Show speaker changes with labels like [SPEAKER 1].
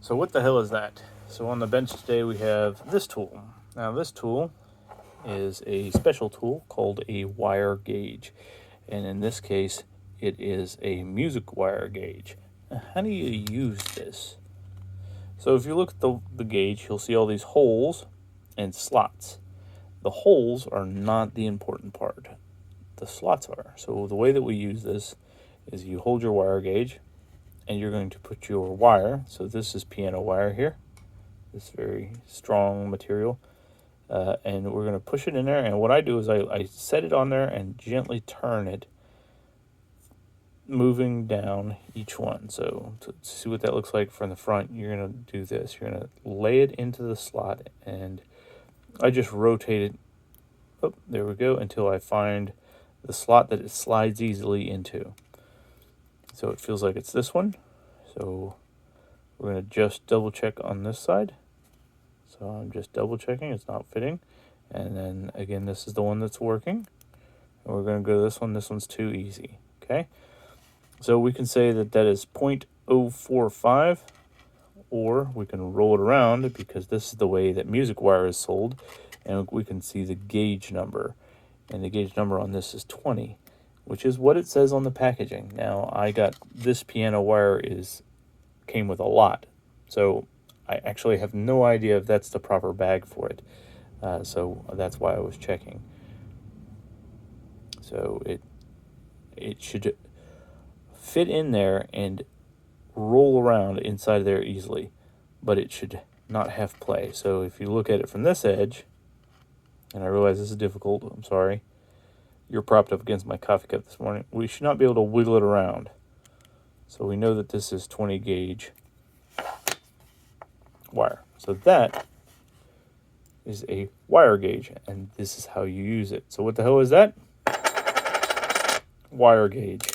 [SPEAKER 1] So what the hell is that? So on the bench today we have this tool. Now this tool is a special tool called a wire gauge. And in this case, it is a music wire gauge. Now, how do you use this? So if you look at the gauge, you'll see all these holes and slots. The holes are not the important part. The slots are. So the way that we use this is you hold your wire gauge and you're going to put your wire. So this is piano wire here, this very strong material. And we're going to push it in there. And what I do is I set it on there and gently turn it, moving down each one. So to see what that looks like from the front, you're going to do this. You're going to lay it into the slot, and I just rotate it. Oh, there we go, until I find the slot that it slides easily into. So it feels like it's this one. So we're going to just double check on this side. So I'm just double checking, it's not fitting. And then again, this is the one that's working. And we're going to go to this one. This one's too easy. Okay. So we can say that that is 0.045, or we can roll it around because this is the way that music wire is sold. And we can see the gauge number. And the gauge number on this is 20, which is what it says on the packaging. Now, I got this piano wire came with a lot. So I actually have no idea if that's the proper bag for it. So that's why I was checking. So it should fit in there and roll around inside there easily, but it should not have play. So if you look at it from this edge, and I realize this is difficult, I'm sorry. You're propped up against my coffee cup this morning. We should not be able to wiggle it around. So we know that this is 20 gauge wire. So that is a wire gauge, and this is how you use it. So what the hell is that? Wire gauge.